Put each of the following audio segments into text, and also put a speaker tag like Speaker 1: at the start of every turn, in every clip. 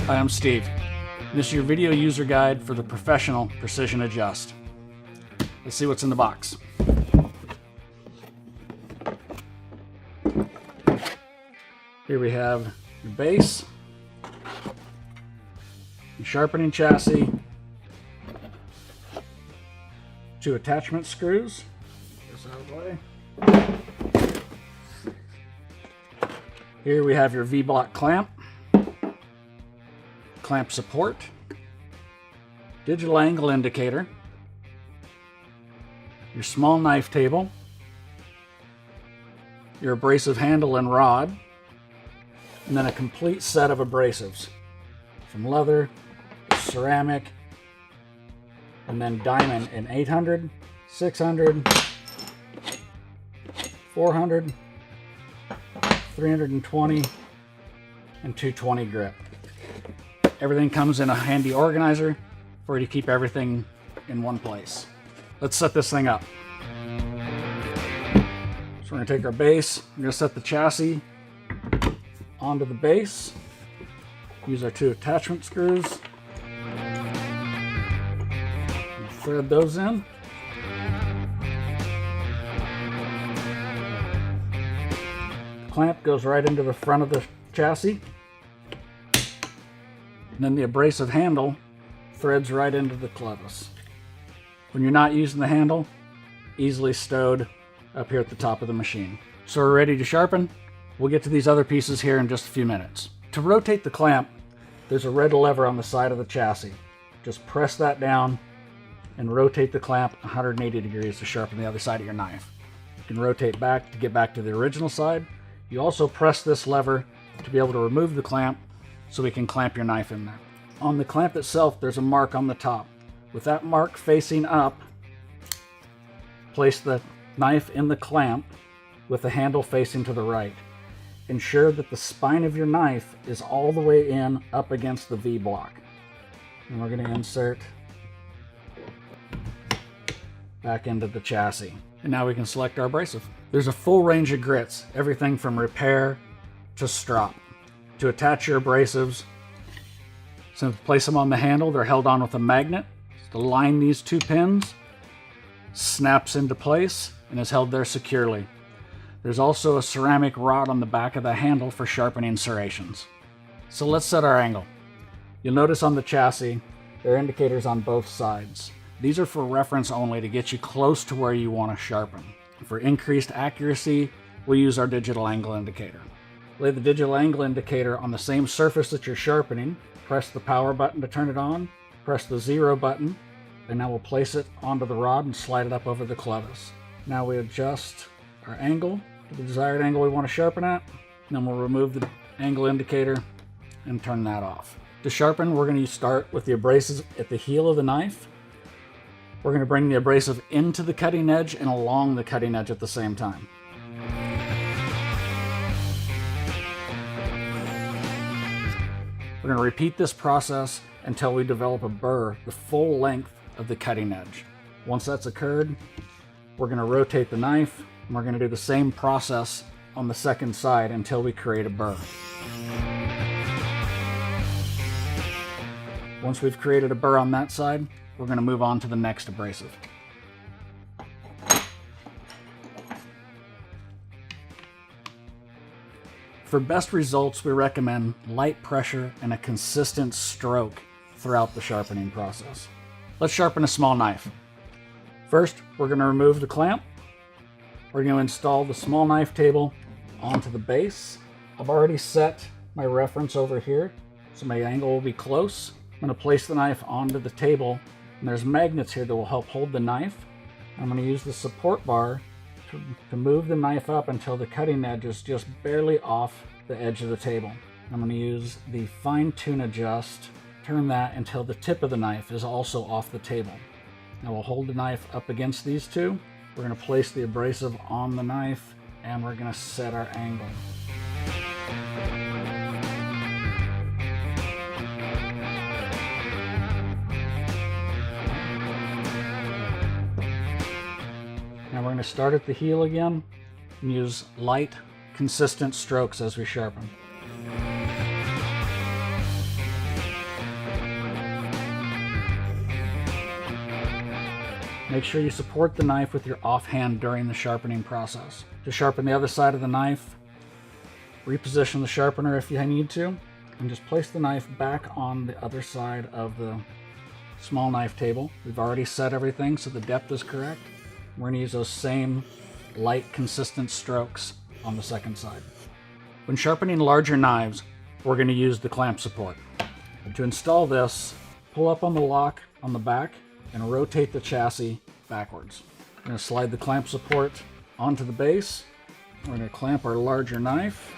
Speaker 1: Hi, I'm Steve. This is your video user guide for the professional precision adjust. Let's see what's in the box. Here we have your base, your sharpening chassis, 2 attachment screws. Get this out of the way. Here we have your V-block clamp, clamp support, digital angle indicator, your small knife table, your abrasive handle and rod, and then a complete set of abrasives from leather, ceramic, and then diamond in 800, 600, 400, 320, and 220 grit. Everything comes in a handy organizer for you to keep everything in one place. Let's set this thing up. So we're going to take our base, we're going to set the chassis onto the base, use our 2 attachment screws, and thread those in. The clamp goes right into the front of the chassis. And then the abrasive handle threads right into the clevis. When you're not using the handle, easily stowed up here at the top of the machine. So we're ready to sharpen. We'll get to these other pieces here in just a few minutes. To rotate the clamp, there's a red lever on the side of the chassis. Just press that down and rotate the clamp 180 degrees to sharpen the other side of your knife. You can rotate back to get back to the original side. You also press this lever to be able to remove the clamp so we can clamp your knife in there. On the clamp itself, there's a mark on the top. With that mark facing up, place the knife in the clamp with the handle facing to the right. Ensure that the spine of your knife is all the way in up against the V block. And we're going to insert back into the chassis. And now we can select our abrasive. There's a full range of grits, everything from repair to strop. To attach your abrasives, so to place them on the handle, they're held on with a magnet. To line these 2 pins, snaps into place and is held there securely. There's also a ceramic rod on the back of the handle for sharpening serrations. So let's set our angle. You'll notice on the chassis, there are indicators on both sides. These are for reference only to get you close to where you want to sharpen. For increased accuracy, we'll use our digital angle indicator. Lay the digital angle indicator on the same surface that you're sharpening. Press the power button to turn it on. Press the 0 button, and now we'll place it onto the rod and slide it up over the clevis. Now we adjust our angle to the desired angle we want to sharpen at. And then we'll remove the angle indicator and turn that off. To sharpen, we're going to start with the abrasive at the heel of the knife. We're going to bring the abrasive into the cutting edge and along the cutting edge at the same time. We're going to repeat this process until we develop a burr the full length of the cutting edge. Once that's occurred, we're going to rotate the knife, and we're going to do the same process on the second side until we create a burr. Once we've created a burr on that side, we're going to move on to the next abrasive. For best results, we recommend light pressure and a consistent stroke throughout the sharpening process. Let's sharpen a small knife. First, we're going to remove the clamp. We're going to install the small knife table onto the base. I've already set my reference over here, so my angle will be close. I'm going to place the knife onto the table, and there's magnets here that will help hold the knife. I'm going to use the support bar to move the knife up until the cutting edge is just barely off the edge of the table. I'm going to use the fine tune adjust, turn that until the tip of the knife is also off the table. Now we'll hold the knife up against these 2. We're going to place the abrasive on the knife, and we're going to set our angle. Now we're going to start at the heel again and use light, consistent strokes as we sharpen. Make sure you support the knife with your offhand during the sharpening process. To sharpen the other side of the knife, reposition the sharpener if you need to, and just place the knife back on the other side of the small knife table. We've already set everything so the depth is correct. We're going to use those same light, consistent strokes on the second side. When sharpening larger knives, we're going to use the clamp support. To install this, pull up on the lock on the back and rotate the chassis backwards. We're going to slide the clamp support onto the base. We're going to clamp our larger knife.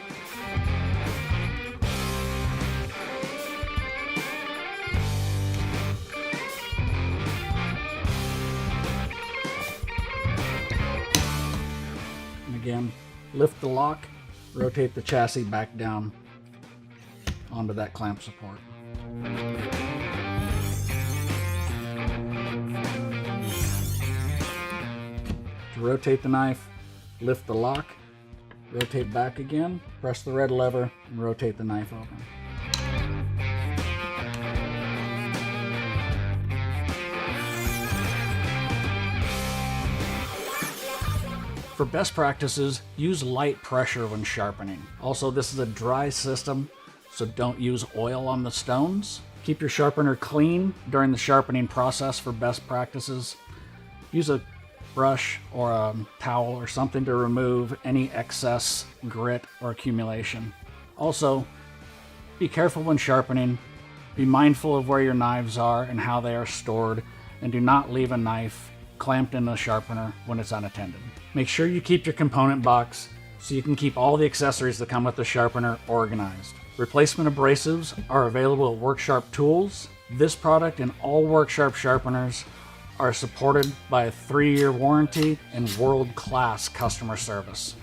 Speaker 1: And again, lift the lock, rotate the chassis back down onto that clamp support. To rotate the knife, lift the lock, rotate back again, press the red lever, and rotate the knife open. For best practices, use light pressure when sharpening. Also, this is a dry system, so don't use oil on the stones. Keep your sharpener clean during the sharpening process for best practices. Use a brush or a towel or something to remove any excess grit or accumulation. Also, be careful when sharpening. Be mindful of where your knives are and how they are stored, and do not leave a knife clamped in the sharpener when it's unattended. Make sure you keep your component box so you can keep all the accessories that come with the sharpener organized. Replacement abrasives are available at Worksharp Tools. This product and all Worksharp sharpeners are supported by a 3-year warranty and world-class customer service.